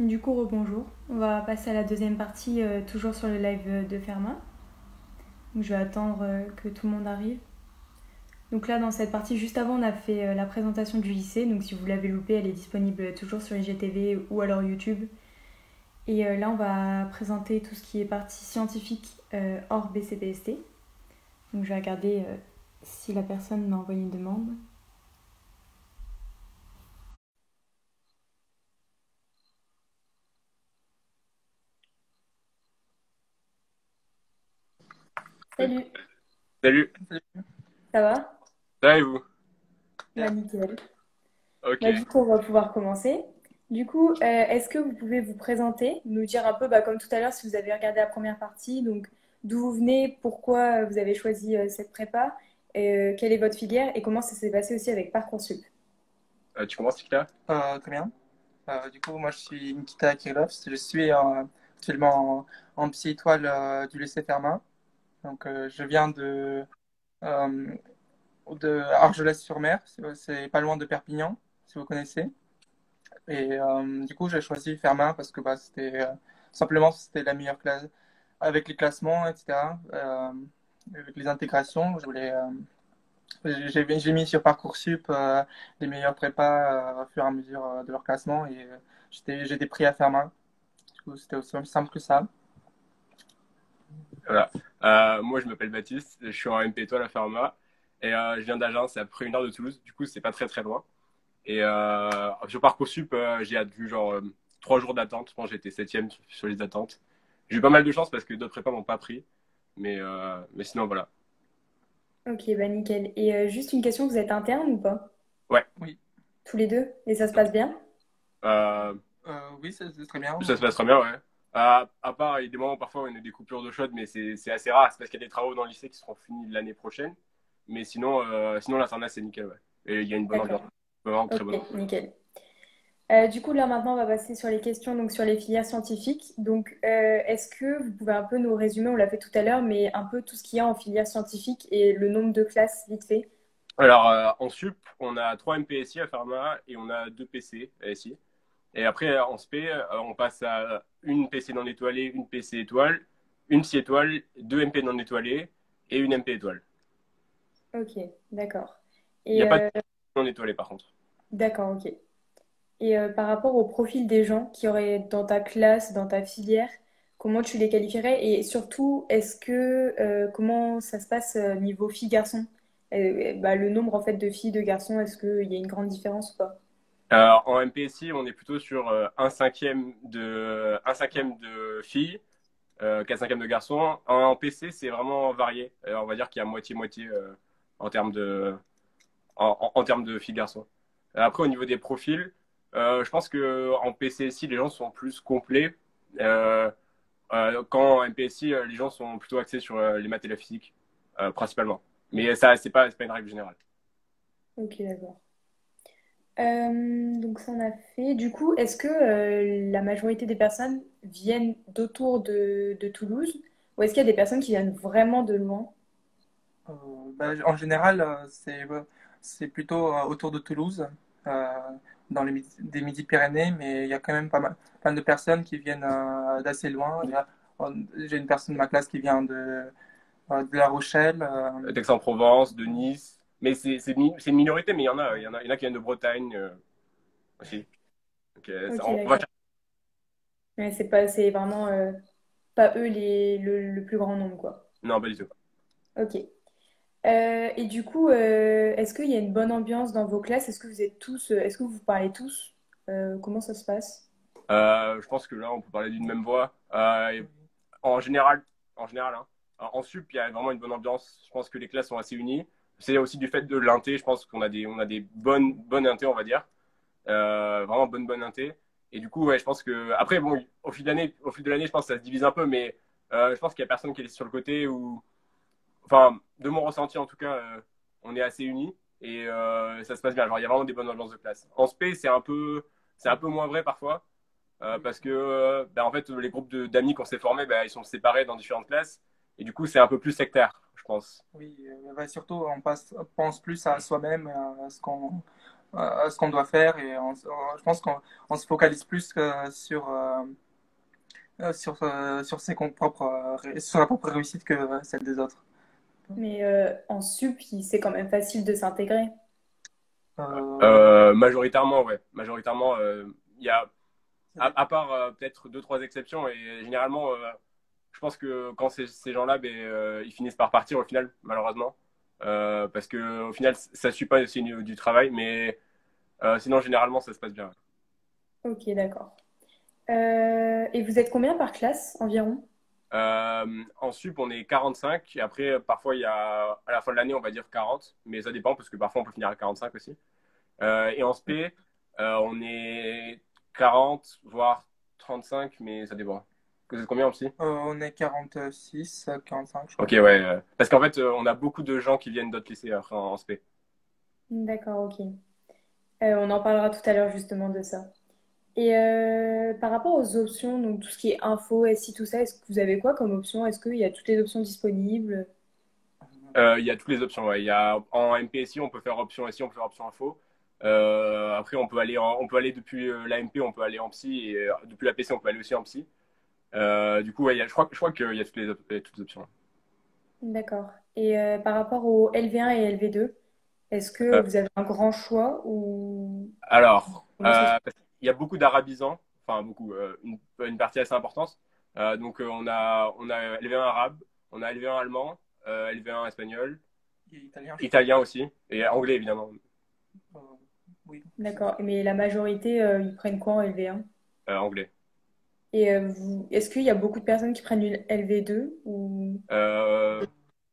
Du coup, rebonjour. On va passer à la deuxième partie, toujours sur le live de Fermat. Donc, je vais attendre que tout le monde arrive. Donc là, dans cette partie, juste avant, on a fait la présentation du lycée. Donc si vous l'avez loupé, elle est disponible toujours sur IGTV ou alors YouTube. Et là, on va présenter tout ce qui est partie scientifique hors BCPST. Donc je vais regarder si la personne m'a envoyé une demande. Salut, Salut, ça va? ça va et vous? Bah Bien. nickel. Ok. Bah, du coup, on va pouvoir commencer. Du coup, est-ce que vous pouvez vous présenter, nous dire un peu, bah, comme tout à l'heure, si vous avez regardé la première partie, donc d'où vous venez, pourquoi vous avez choisi cette prépa, quelle est votre filière et comment ça s'est passé aussi avec Parcoursup. Tu commences, Nikita? Très bien. Du coup, moi, je suis Nikita Kirillov. Je suis actuellement en psy-étoile du lycée Fermat. Donc, je viens euh, de Argelès-sur-Mer. C'est pas loin de Perpignan, si vous connaissez. Et du coup, j'ai choisi Fermat parce que bah, simplement c'était la meilleure classe avec les classements, etc. Avec les intégrations. J'ai mis sur Parcoursup les meilleurs prépas au fur et à mesure de leur classement et j'étais pris à faire main. Du coup, c'était aussi simple que ça. Voilà. Moi, je m'appelle Baptiste, je suis en MP étoile à Pharma et je viens d'Agen, c'est à peu près 1 heure de Toulouse, du coup, c'est pas très très loin. Et sur Parcoursup, j'ai attendu genre 3 jours d'attente, je pense que j'étais septième sur les attentes. J'ai eu pas mal de chance parce que d'autres prépas m'ont pas pris, mais sinon, voilà. Ok, bah nickel. Et juste une question, vous êtes interne ou pas? Ouais. Oui, Tous les deux? Et ça se passe bien? Euh, oui, c'est très bien. Ça se passe très bien, ouais. À part, il y a des moments parfois où on a des coupures d'eau chaude, mais c'est assez rare. C'est parce qu'il y a des travaux dans le lycée qui seront finis l'année prochaine. Mais sinon l'internat, c'est nickel, ouais. Et il y a une bonne ambiance. D'accord. Vraiment très Ok, bonne ambiance. nickel. Du coup, là maintenant, on va passer sur les questions, donc sur les filières scientifiques. Donc, est-ce que vous pouvez un peu nous résumer, on l'a fait tout à l'heure, mais un peu tout ce qu'il y a en filière scientifique et le nombre de classes, vite fait? Alors, en sup, on a 3 MPSI à Pharma et on a 2 PC SI. Et après, en SP, on passe à une PC non étoilée, une PC étoile, une psy étoile, 2 MP non étoilés et une MP étoile. Ok, d'accord. Il n'y a Et pas de non étoilé par contre. d'accord, ok. Et par rapport au profil des gens qui auraient dans ta classe, dans ta filière, comment tu les qualifierais? Et surtout, comment ça se passe niveau filles-garçons? Bah, le nombre en fait de filles, de garçons, est-ce qu'il y a une grande différence ou pas? En MPSI, on est plutôt sur un cinquième de filles, 4/5 de garçons. En PC, c'est vraiment varié. On va dire qu'il y a moitié-moitié en termes en termes de filles-garçons. Après, au niveau des profils, je pense qu'en PCSI, les gens sont plus complets. Euh, Quand en MPSI, les gens sont plutôt axés sur les maths et la physique, principalement. Mais ça, c'est pas une règle générale. Ok, d'accord. Donc ça on a fait. Du coup, est-ce que la majorité des personnes viennent d'autour de Toulouse ou est-ce qu'il y a des personnes qui viennent vraiment de loin? Euh, En général, c'est plutôt autour de Toulouse, euh, dans des Midi-Pyrénées, mais il y a quand même pas mal de personnes qui viennent d'assez loin. J'ai une personne de ma classe qui vient de La Rochelle. D'Aix-en-Provence, de Nice. Mais c'est une minorité, mais il y en a qui viennent de Bretagne aussi. Donc, Ok, on va d'accord. Mais c'est vraiment pas eux le plus grand nombre, quoi. Non, pas du tout. Ok. Et du coup, est-ce qu'il y a une bonne ambiance dans vos classes? Est-ce que vous parlez tous? Comment ça se passe? Je pense que là, on peut parler d'une même voix. En général, hein. En sup, il y a vraiment une bonne ambiance. Je pense que les classes sont assez unies. C'est aussi du fait de l'inté. Je pense qu'on a des bonnes inté, on va dire. Vraiment bonne inté. Et du coup, ouais, je pense que après, bon, au fil de l'année, je pense que ça se divise un peu, mais je pense qu'il y a personne qui est laissé sur le côté ou, enfin, de mon ressenti en tout cas, on est assez unis et ça se passe bien. Genre, il y a vraiment des bonnes ambiances de classe. En spé, c'est un peu moins vrai parfois parce que bah, en fait, les groupes d'amis qu'on s'est formés, bah, ils sont séparés dans différentes classes et du coup, c'est un peu plus sectaire, je pense. Oui, surtout on pense plus à soi-même, à ce à ce qu'on doit faire et je pense qu'on se focalise plus sur sur sa propre réussite que celle des autres. Mais en sup, c'est quand même facile de s'intégrer. Majoritairement, ouais. Majoritairement, il y a, Ça dépend. à part peut-être deux, trois exceptions, et généralement, je pense que quand ces gens-là, ben, ils finissent par partir au final, malheureusement. Parce que au final, ça ne suit pas aussi du travail, mais sinon, généralement, ça se passe bien. Ok, d'accord. Et vous êtes combien par classe environ? En sup, on est 45. Et après, parfois, il y a, à la fin de l'année, on va dire 40. Mais ça dépend, parce que parfois, on peut finir à 45 aussi. Et en spé, on est 40, voire 35, mais ça dépend. Vous êtes combien en psy? On est 46, 45, je Ok, crois. ouais. Parce qu'en fait, on a beaucoup de gens qui viennent d'autres lycées en spé. D'accord, ok. On en parlera tout à l'heure justement de ça. Et par rapport aux options, donc tout ce qui est info, SI, tout ça, est-ce que vous avez quoi comme option? Est-ce qu'il y a toutes les options disponibles? Il y a toutes les options. Ouais. Il y a, en MPSI, on peut faire option SI, on peut faire option info. Après, on peut aller depuis la MP, on peut aller en psy. Et depuis la PC, on peut aller aussi en psy. Du coup, ouais, je crois qu'il y a toutes les options. D'accord. Et par rapport au LV1 et LV2, est-ce que Euh, vous avez un grand choix ou alors, comment ça se il y a beaucoup d'arabisants, enfin beaucoup, une partie assez importante. Donc, on a LV1 arabe, on a LV1 allemand, LV1 espagnol, Il est italien, je crois. italien aussi, et anglais évidemment, Euh, oui, c'est D'accord. Mais la majorité, ils prennent quoi en LV1? anglais. Et est-ce qu'il y a beaucoup de personnes qui prennent une LV2 ou... Euh,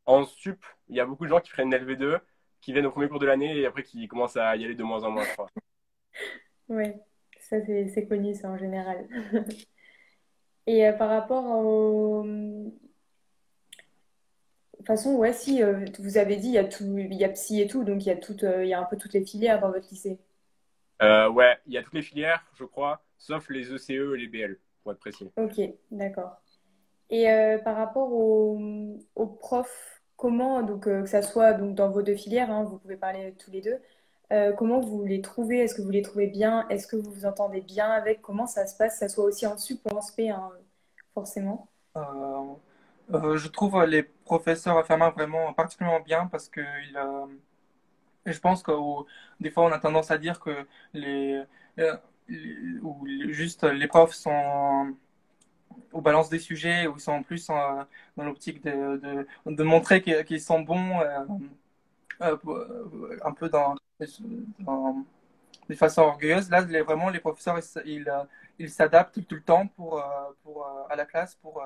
En sup, il y a beaucoup de gens qui prennent une LV2, qui viennent au premier cours de l'année et après qui commencent à y aller de moins en moins, je crois. Ouais, ça c'est connu ça en général. Et par rapport au... De toute façon, ouais, si vous avez dit, il y a tout, il y a psy et tout, donc il y a il y a un peu toutes les filières dans votre lycée. Ouais, il y a toutes les filières, je crois, sauf les ECE et les BL, pour être précis. Ok, d'accord. Et par rapport aux profs, comment, donc que ça soit donc, dans vos deux filières, hein, vous pouvez parler tous les deux, comment vous les trouvez? Est-ce que vous les trouvez bien? Est-ce que vous vous entendez bien avec? Comment ça se passe? Que ça soit aussi en sup ou en spé, hein, forcément. Euh, je trouve les professeurs à Fermat vraiment particulièrement bien parce que je pense que des fois on a tendance à dire que euh, juste les profs sont ou balance des sujets où ils sont en plus dans l'optique de montrer qu'ils sont bons un peu dans de façon orgueilleuse. Là, vraiment, les professeurs, ils s'adaptent tout le temps à la classe pour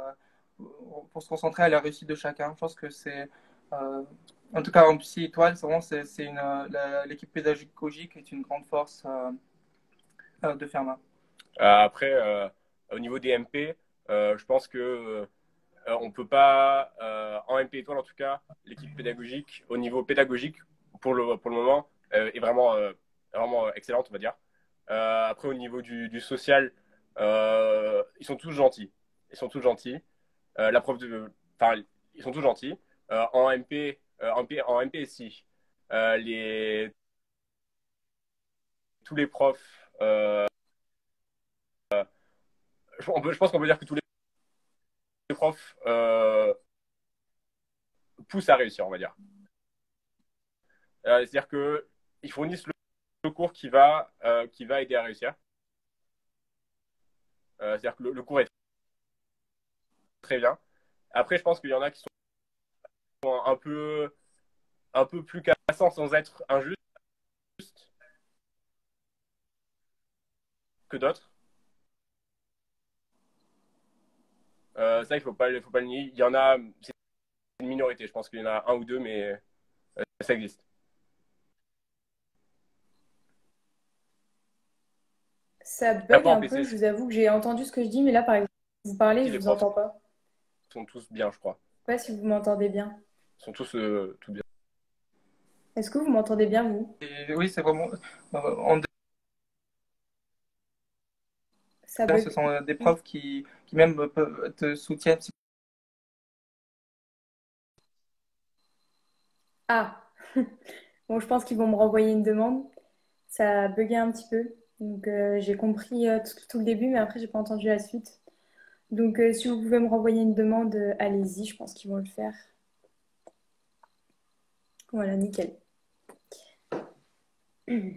se concentrer à la réussite de chacun. Je pense que euh, en tout cas, en Psy Étoile, c'est l'équipe pédagogique est une grande force de Fermat. Après, au niveau des MP, je pense que on peut pas, en MP étoile en tout cas, l'équipe pédagogique, au niveau pédagogique, pour le moment, est vraiment, vraiment excellente, on va dire. Après, au niveau du social, ils sont tous gentils. Ils sont tous gentils. La prof de, enfin, ils sont tous gentils. En MP, en MPSI, tous les profs, je pense qu'on peut dire que tous les profs poussent à réussir, on va dire. C'est-à-dire qu'ils fournissent le cours qui va aider à réussir. C'est-à-dire que cours est très bien. Après, je pense qu'il y en a qui sont un peu plus cassants sans être injustes que d'autres. Ça, il faut pas le nier. Il y en a, c'est une minorité. Je pense qu'il y en a un ou deux, mais ça existe. Ça bug Après, en un peu, PC, je vous avoue que j'ai entendu ce que je dis, mais là, par exemple, vous parlez, si je les vous profs entends pas. sont tous bien, je crois. Je sais pas si vous m'entendez bien. Ils sont tous tout bien. Est-ce que vous m'entendez bien, vous? Et oui, c'est vraiment. En Ça ce bug. sont des profs qui même te soutiennent. Ah! Bon, je pense qu'ils vont me renvoyer une demande. Ça a bugué un petit peu. Donc j'ai compris tout le début, mais après j'ai pas entendu la suite. Donc si vous pouvez me renvoyer une demande, allez-y, je pense qu'ils vont le faire. Voilà, nickel. Ne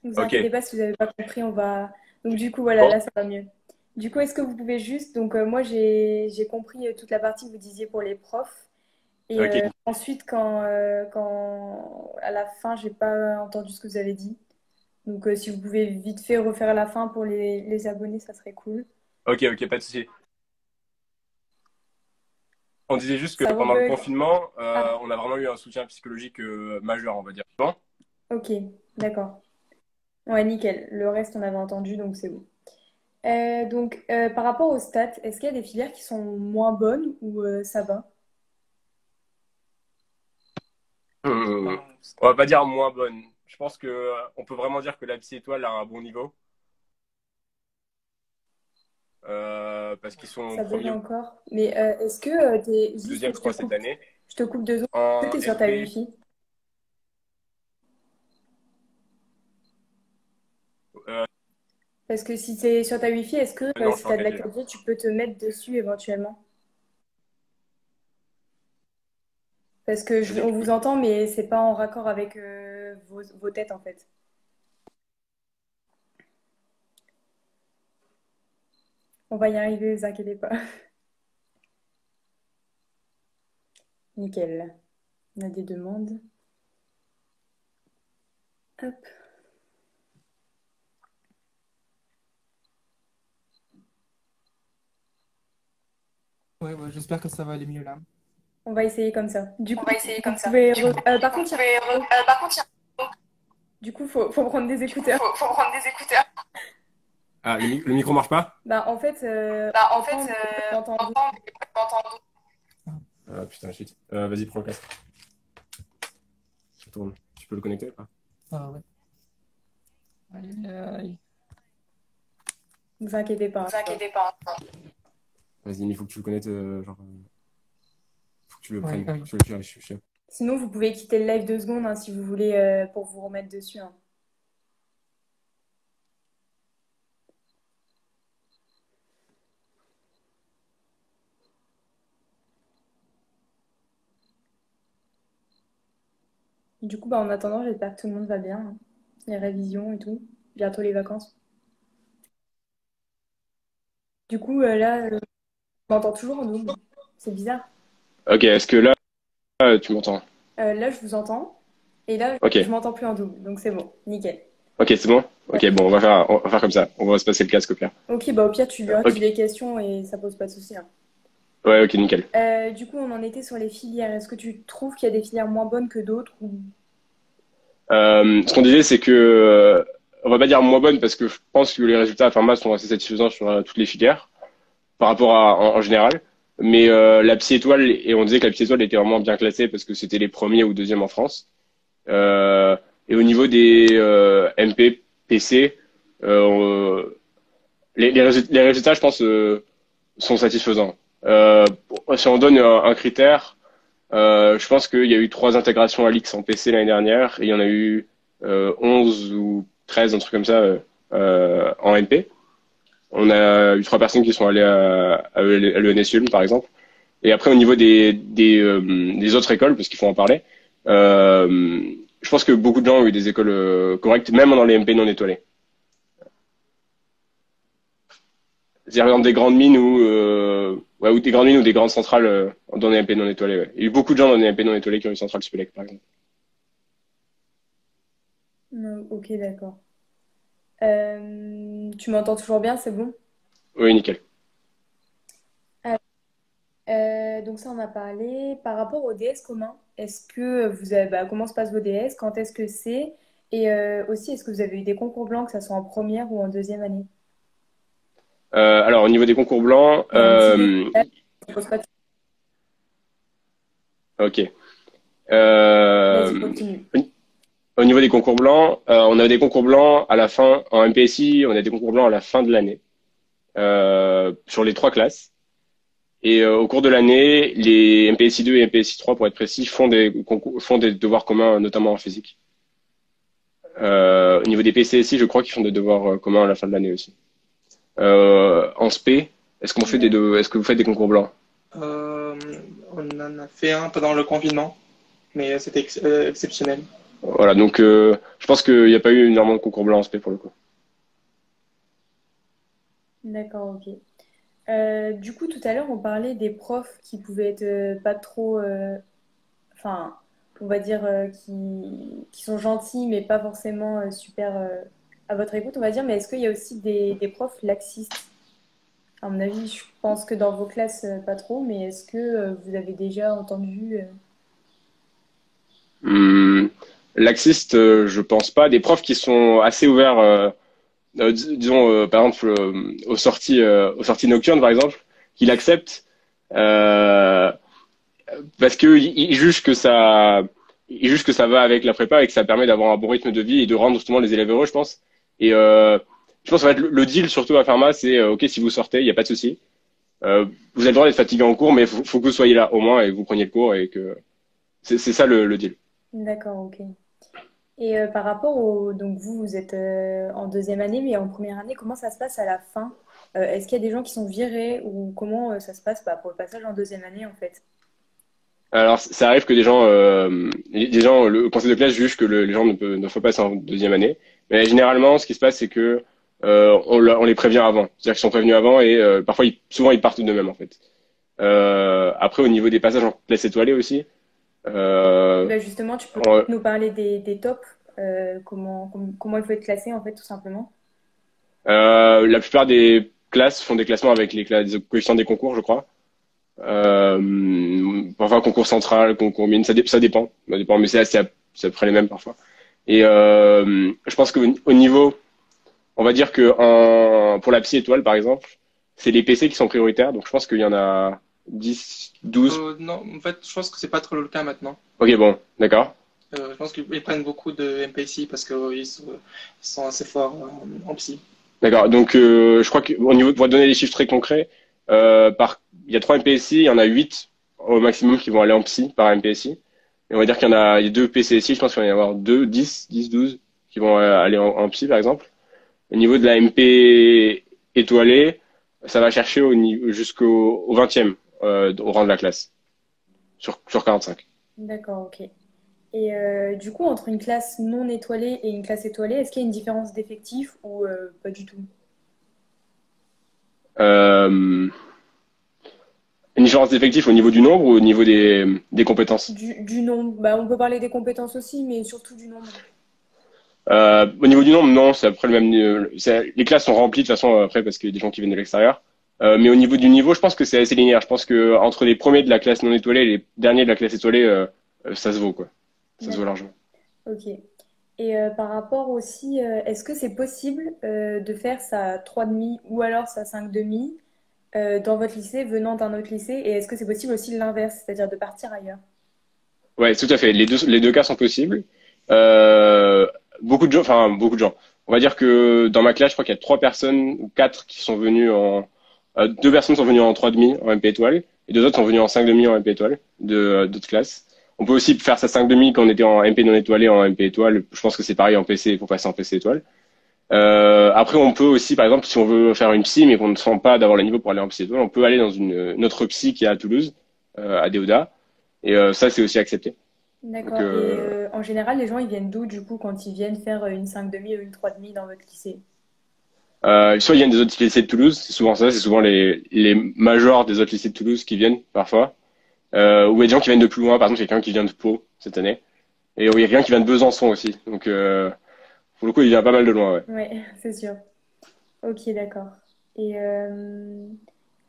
vous Ok. inquiétez pas si vous n'avez pas compris, on va. Donc du coup, voilà, Bon. là ça va mieux. Du coup, est-ce que vous pouvez juste. Donc moi j'ai compris toute la partie que vous disiez pour les profs. Et Ok. ensuite, quand à la fin, j'ai pas entendu ce que vous avez dit. Donc si vous pouvez vite fait refaire la fin pour les abonnés, ça serait cool. Ok, ok, pas de souci. On disait juste que Ça pendant le rebug. confinement, Ah, on a vraiment eu un soutien psychologique majeur, on va dire. Bon. ok, d'accord. Ouais, nickel. Le reste, on avait entendu, donc c'est bon. Donc, par rapport aux stats, est-ce qu'il y a des filières qui sont moins bonnes ou ça va? On va pas dire moins bonne. Je pense que on peut vraiment dire que la psy étoile a un bon niveau parce qu'ils sont Ça bug premier ou encore. Mais est-ce que t'es deuxième, juste, je crois, cette année. je te coupe 2 secondes. Est-ce que En t'es sur ta MP, Wi-Fi? euh, Parce que si t'es sur ta Wi-Fi, est-ce que non, je si suis en t'as de la 4G là. 4G, tu peux te mettre dessus éventuellement? Parce que Vas-y, on tu peux. vous entend, mais c'est pas en raccord avec vos têtes en fait. On va y arriver, vous inquiétez pas. Nickel. On a des demandes. Hop. Ouais, ouais, j'espère que ça va aller mieux là. On va essayer comme ça. Du On coup, va essayer vous comme ça. pouvez. Du coup, Par vous contre, pouvez. Par contre, du coup, faut prendre des du coup, écouteurs. faut prendre des écouteurs. Ah, le micro marche pas? Bah, en fait, Bah, on en fait, entend, mais on entend on deux. entend, mais on entend. Ah putain, shit. Vas-y, prends le casque. Ça tourne. Tu peux le connecter ou pas? Ah ouais. Aïe, aïe. Vous inquiétez Ne pas. vous inquiétez pas. Vas-y, mais il faut que tu le connectes, faut que tu le Ouais, prennes. oui. Faut que tu le je- Sinon, vous pouvez quitter le live 2 secondes hein, si vous voulez pour vous remettre dessus. Hein. Du coup, bah, en attendant, j'espère que tout le monde va bien. Hein. Les révisions et tout. Bientôt les vacances. Du coup, là, on m'entend toujours en double. C'est bizarre. Ok, est-ce que là, tu m'entends? Là, je vous entends. Et là, Ok, je m'entends plus en double. Donc, c'est bon. Nickel. ok, c'est bon? Ouais. Ok, bon, on va faire comme ça. On va se passer le casque au pire. Ok, bah au pire, tu lui Ok, redis les questions et ça pose pas de souci. Hein. ouais, ok, nickel. Du coup, on en était sur les filières. Est-ce que tu trouves qu'il y a des filières moins bonnes que d'autres ou... Ce qu'on disait, c'est que, on va pas dire moins bonne parce que je pense que les résultats à Pharma sont assez satisfaisants sur toutes les filières par rapport à en général. Mais la psy étoile, et on disait que la psy étoile était vraiment bien classée parce que c'était les premiers ou deuxièmes en France. Euh, et au niveau des MP, PC, euh, les résultats, je pense, sont satisfaisants. Si on donne un critère, je pense qu'il y a eu 3 intégrations à l'X en PC l'année dernière et il y en a eu 11 ou 13, un truc comme ça, en MP. On a eu 3 personnes qui sont allées à l'ENS Ulm, par exemple. Et après, au niveau des autres écoles, parce qu'il faut en parler, je pense que beaucoup de gens ont eu des écoles correctes, même dans les MP non étoilées. C'est-à-dire, par exemple, des grandes mines ou des grandes mines ou des grandes centrales dans les MP non étoilées. Ouais. Il y a eu beaucoup de gens dans les MP non étoilées qui ont eu Centrale Supélec, par exemple. Ok, d'accord. Tu m'entends toujours bien, c'est bon? Oui, nickel. Ah, donc ça, on a parlé. Par rapport au DS commun, est-ce que vous avez... bah, comment se passent vos DS? Quand est-ce que c'est? Et aussi, est-ce que vous avez eu des concours blancs, que ça soit en première ou en deuxième année? Alors, au niveau des concours blancs, Il y a un petit décalage, ça pose pas de- ok. Vas-y, Euh, continue. Au niveau des concours blancs, on a des concours blancs à la fin, en MPSI, on a des concours blancs à la fin de l'année, sur les 3 classes. Et au cours de l'année, les MPSI 2 et MPSI 3, pour être précis, font des devoirs communs, notamment en physique. Au niveau des PCSI, je crois qu'ils font des devoirs communs à la fin de l'année aussi. En SP, est-ce que vous faites des concours blancs? Euh, on en a fait un pendant le confinement, mais c'était exceptionnel. Voilà, donc je pense qu'il n'y a pas eu énormément de concours blancs en SP pour le coup. D'accord, ok. Du coup, tout à l'heure, on parlait des profs qui pouvaient être pas trop, enfin, on va dire qui sont gentils, mais pas forcément super à votre écoute, on va dire. Mais est-ce qu'il y a aussi des profs laxistes? À mon avis, je pense que dans vos classes, pas trop, mais est-ce que vous avez déjà entendu Hum, Laxiste, je pense pas. Des profs qui sont assez ouverts, disons par exemple aux sorties nocturnes par exemple, qui l'acceptent euh, parce que ils jugent que ça va avec la prépa et que ça permet d'avoir un bon rythme de vie et de rendre justement les élèves heureux, je pense. Et je pense en fait le deal surtout à Pharma, c'est ok si vous sortez, il y a pas de souci. Vous avez le droit d'être fatigué en cours, mais faut que vous soyez là au moins et que vous preniez le cours et que c'est ça le deal. D'accord, ok. Et par rapport au... Donc vous êtes en deuxième année, mais en première année, comment ça se passe à la fin? Est-ce qu'il y a des gens qui sont virés ou comment ça se passe bah, pour le passage en deuxième année en fait? Alors, ça arrive que le conseil de classe juge que les gens ne faut pas passer en deuxième année. Mais généralement, ce qui se passe, c'est que on les prévient avant. C'est-à-dire qu'ils sont prévenus avant et parfois, souvent, ils partent d'eux-mêmes en fait. Après, au niveau des passages en classe étoilée aussi, euh, Bah, justement, tu peux on- nous parler des tops, comment il faut être classé en fait, tout simplement. la plupart des classes font des classements avec des coefficients des concours, je crois. Parfois concours central, concours mine, ça dépend, mais c'est à peu près les mêmes parfois. Et je pense qu'au niveau, on va dire que pour la psy étoile par exemple, c'est les PC qui sont prioritaires, donc je pense qu'il y en a 10, 12. Non, en fait, je pense que c'est pas trop le cas maintenant. Ok, bon, d'accord. Je pense qu'ils prennent beaucoup de MPC parce qu'ils sont assez forts en psy. D'accord. Donc, je crois qu'au niveau, pour donner des chiffres très concrets, il y a 3 MPSI, il y en a 8 au maximum qui vont aller en psy par MPSI. Et on va dire il y a 2 PCSI, je pense qu'il va y en avoir 10, 12 qui vont aller en psy, par exemple. Au niveau de la MP étoilée, ça va chercher jusqu'au 20e, au rang de la classe, sur 45. D'accord, ok. Et du coup, entre une classe non étoilée et une classe étoilée, est-ce qu'il y a une différence d'effectif ou pas du tout? Euh, une différence d'effectif au niveau du nombre ou au niveau des compétences? Du nombre. Bah, on peut parler des compétences aussi, mais surtout du nombre. Au niveau du nombre, non, c'est après le même. Les classes sont remplies de toute façon après parce qu'il y a des gens qui viennent de l'extérieur. Mais au niveau du niveau, je pense que c'est assez linéaire. Je pense que entre les premiers de la classe non étoilée et les derniers de la classe étoilée, ça se vaut quoi. Ça se vaut D'accord, largement. ok. Et par rapport aussi, est-ce que c'est possible de faire sa 3,5 ou alors sa 5,5 dans votre lycée venant d'un autre lycée? Et est-ce que c'est possible aussi l'inverse, c'est-à-dire de partir ailleurs? Ouais, tout à fait. Les deux cas sont possibles. Euh, beaucoup de gens. On va dire que dans ma classe, je crois qu'il y a 3 personnes ou 4 qui sont venues 2 personnes sont venues en 3,5 en MP étoile et 2 autres sont venues en 5,5 en MP étoile d'autres classes. On peut aussi faire sa 5,5 quand on était en MP non étoilé en MP étoile. Je pense que c'est pareil en PC pour passer en PC étoile. Après, on peut aussi, par exemple, si on veut faire une psy mais qu'on ne sent pas d'avoir le niveau pour aller en psy étoile, on peut aller dans une autre psy qui est à Toulouse, à Déodat. Et ça, c'est aussi accepté. Donc, D'accord. Et en général, les gens, ils viennent d'où, du coup, quand ils viennent faire une 5,5 ou une 3,5 dans votre lycée? soit ils viennent des autres lycées de Toulouse, c'est souvent ça, c'est souvent les majors des autres lycées de Toulouse qui viennent parfois. Ou il y a des gens qui viennent de plus loin, par exemple, il y a quelqu'un qui vient de Pau cette année. Et il y a quelqu'un qui vient de Besançon aussi. Donc, pour le coup, il vient pas mal de loin, ouais. Ouais, c'est sûr. Ok, d'accord. Et,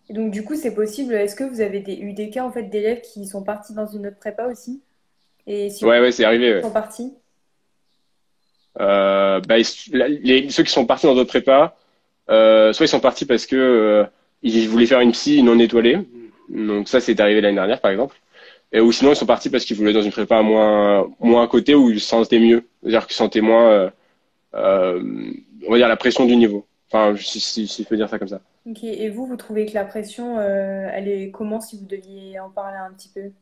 et donc, du coup, c'est possible. Est-ce que vous avez eu des cas, en fait, d'élèves qui sont partis dans une autre prépa aussi? Et si oui, Ouais, ouais, c'est arrivé, ils ouais. sont partis? Bah, ceux qui sont partis dans d'autres prépas, soit ils sont partis parce que ils voulaient faire une psy non étoilée. Donc ça, c'est arrivé l'année dernière, par exemple. Ou sinon, ils sont partis parce qu'ils voulaient dans une prépa moins à côté où ils se sentaient mieux. C'est-à-dire qu'ils sentaient moins, on va dire, la pression du niveau. Enfin, si je peux dire ça comme ça. Ok, et vous trouvez que la pression, elle est comment si vous deviez en parler un petit peu?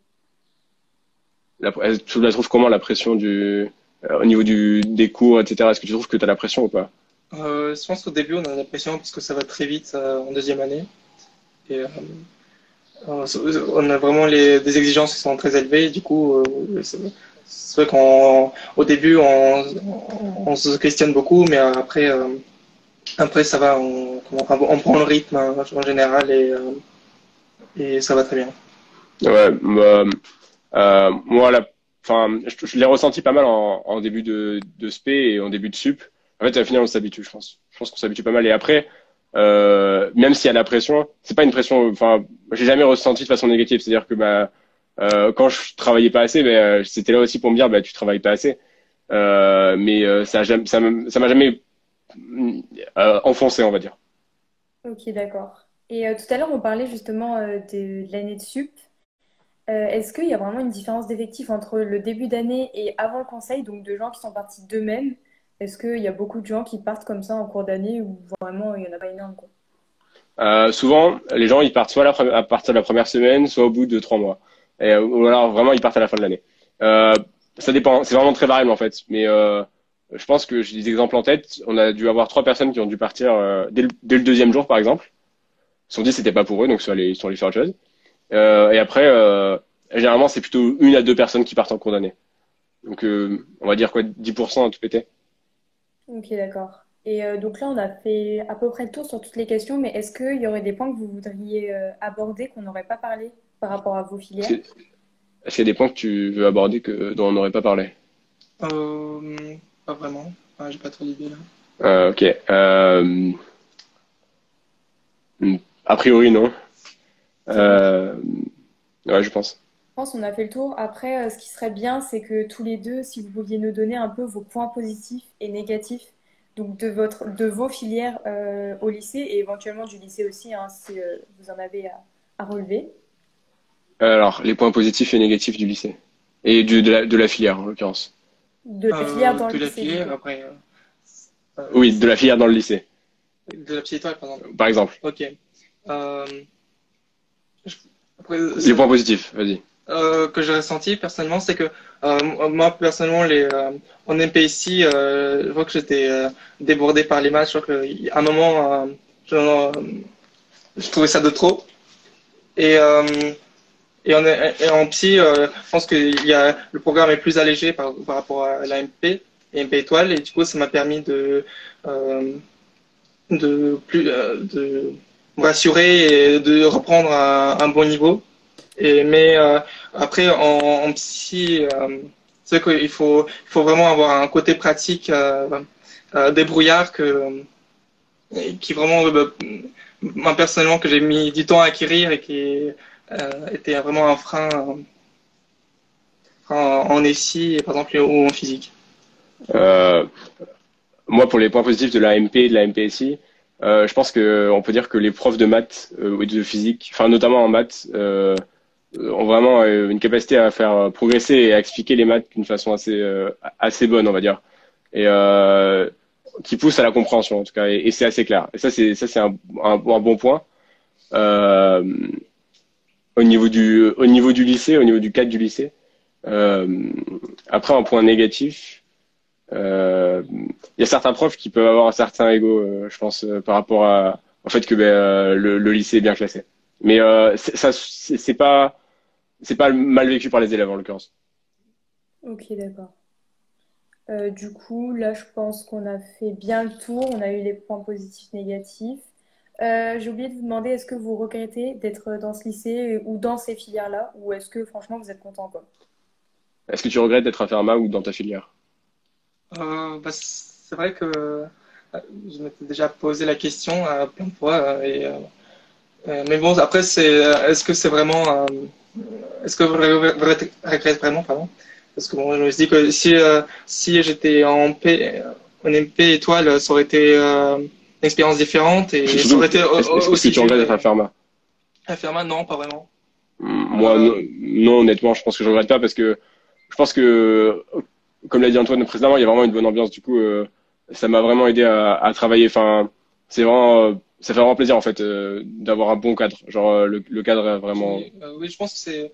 Tu la trouves comment la pression au niveau des cours, etc. Est-ce que tu trouves que tu as la pression ou pas? Je pense qu'au début, on a l'impression parce que ça va très vite en deuxième année. Et on a vraiment des exigences qui sont très élevées. Du coup, c'est vrai qu'au début, on se questionne beaucoup, mais après ça va, on prend le rythme hein, en général et ça va très bien. Ouais, moi, enfin, je l'ai ressenti pas mal en début de spé et en début de sup. En fait, à la finale, on s'habitue, je pense. Je pense qu'on s'habitue pas mal. Et après, même s'il y a la pression, c'est pas une pression. Enfin, j'ai jamais ressenti de façon négative. C'est-à-dire que quand je travaillais pas assez, c'était là aussi pour me dire, tu travailles pas assez. Mais ça m'a jamais enfoncé, on va dire. Ok, d'accord. Et tout à l'heure, on parlait justement de l'année de sup. Est-ce qu'il y a vraiment une différence d'effectif entre le début d'année et avant le conseil, donc de gens qui sont partis d'eux-mêmes? Est-ce qu'il y a beaucoup de gens qui partent comme ça en cours d'année ou vraiment il n'y en a pas énorme, quoi? Souvent, les gens, ils partent soit à partir de la première semaine, soit au bout de 3 mois. Ou alors, vraiment, ils partent à la fin de l'année. Euh, Ça dépend. C'est vraiment très variable, en fait. Mais je pense que j'ai des exemples en tête. On a dû avoir 3 personnes qui ont dû partir dès le deuxième jour, par exemple. Ils se sont dit que c'était pas pour eux, donc ils sont allés faire autre chose. Et après, généralement, c'est plutôt 1 à 2 personnes qui partent en cours d'année. Donc, on va dire quoi, 10% à tout péter. Ok, d'accord. Et donc là, on a fait à peu près le tour sur toutes les questions, mais est-ce qu'il y aurait des points que vous voudriez aborder qu'on n'aurait pas parlé par rapport à vos Est-ce filières? que- est-ce qu'il y a des points que tu veux aborder dont on n'aurait pas parlé? Pas vraiment. J'ai pas trop d'idées là. Ok. A priori, non. C'est bon. Euh, ouais, je pense. Je pense qu'on a fait le tour. Après, ce qui serait bien, c'est que tous les deux, si vous pouviez nous donner un peu vos points positifs et négatifs, donc de vos filières au lycée et éventuellement du lycée aussi, hein, si vous en avez à relever. Alors, les points positifs et négatifs du lycée. Et de la filière, en l'occurrence. De la filière dans le De la lycée, du filière, coup. après, Oui, de la filière dans le lycée, de la petite étoile, par exemple. par exemple. Ok. Euh, je- Après, Les points positifs, vas-y. que j'ai ressenti personnellement, c'est que moi personnellement, en MPSI, je vois que j'étais débordé par les maths. Je crois qu'à un moment, je trouvais ça de trop. Et, euh, et en psy, je pense que le programme est plus allégé par rapport à la MP et MP étoile. Et du coup, ça m'a permis euh, de me rassurer et de reprendre un bon niveau. Mais après, en psy, c'est vrai qu'il faut vraiment avoir un côté pratique, débrouillard qui vraiment, moi personnellement, que j'ai mis du temps à acquérir et qui était vraiment un frein en SI, par exemple, ou en physique. Euh, Moi, pour les points positifs de la MP et de la MPSI, je pense que on peut dire que les profs de maths ou de physique, enfin notamment en maths, ont vraiment une capacité à faire progresser et à expliquer les maths d'une façon assez bonne, on va dire, et qui pousse à la compréhension en tout cas, et c'est assez clair. Et ça c'est un bon point. Euh, au niveau du lycée, au niveau du cadre du lycée. Euh, Après, un point négatif. Il y a certains profs qui peuvent avoir un certain ego, je pense, par rapport au fait que le lycée est bien classé. Mais c'est pas mal vécu par les élèves en l'occurrence. Ok, d'accord. Du coup, là, je pense qu'on a fait bien le tour. On a eu les points positifs, négatifs. J'ai oublié de vous demander, est-ce que vous regrettez d'être dans ce lycée ou dans ces filières-là, ou est-ce que franchement vous êtes content, quoi? Est-ce que tu regrettes d'être à Fermat ou dans ta filière? C'est vrai que je m'étais déjà posé la question plein de fois. Mais bon, après, est-ce que c'est vraiment. Est-ce que je regrette vraiment, pardon? Parce que bon, je me suis dit que si j'étais en MP étoile, ça aurait été une expérience différente et ça Surtout, aurait été est-ce que aussi tu dur. regrettes d'être à Fermat? À Fermat, non, pas vraiment. Moi, Euh, non, non, honnêtement, je pense que je regrette pas parce que je pense que, comme l'a dit Antoine précédemment, il y a vraiment une bonne ambiance. Du coup, ça m'a vraiment aidé à travailler. Enfin, c'est vraiment ça fait vraiment plaisir en fait d'avoir un bon cadre. Genre le cadre est vraiment. Oui, je pense que c'est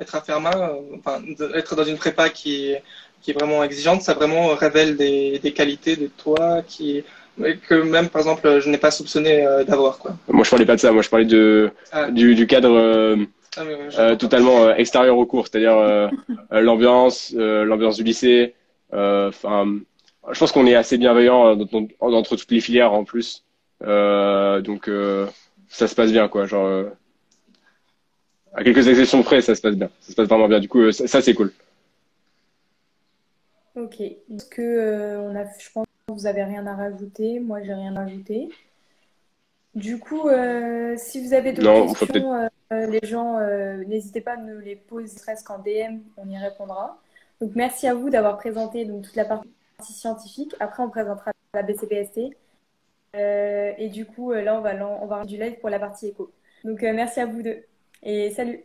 être à Fermat, enfin, être dans une prépa qui est vraiment exigeante, ça vraiment révèle des qualités de toi que même, par exemple, je n'ai pas soupçonné d'avoir, quoi. Moi je parlais pas de ça. Moi je parlais Ah, du cadre j'entends pas. totalement extérieur au cours, c'est-à-dire l'ambiance du lycée. Enfin, je pense qu'on est assez bienveillant entre toutes les filières en plus. Donc ça se passe bien quoi. Genre à quelques exceptions près, ça se passe bien. Ça se passe vraiment bien. Du coup, ça c'est cool. Ok. Est-ce que je pense que vous avez rien à rajouter. Moi, j'ai rien à rajouter. Du coup, si vous avez d'autres Non, on faut peut-être. questions, les gens, n'hésitez pas à nous les poser, ne serait-ce qu'en DM, on y répondra. Donc, merci à vous d'avoir présenté donc, toute la partie scientifique. Après, on présentera la BCPST. Et du coup, là, on va avoir du live pour la partie éco. Donc, merci à vous deux. Et salut!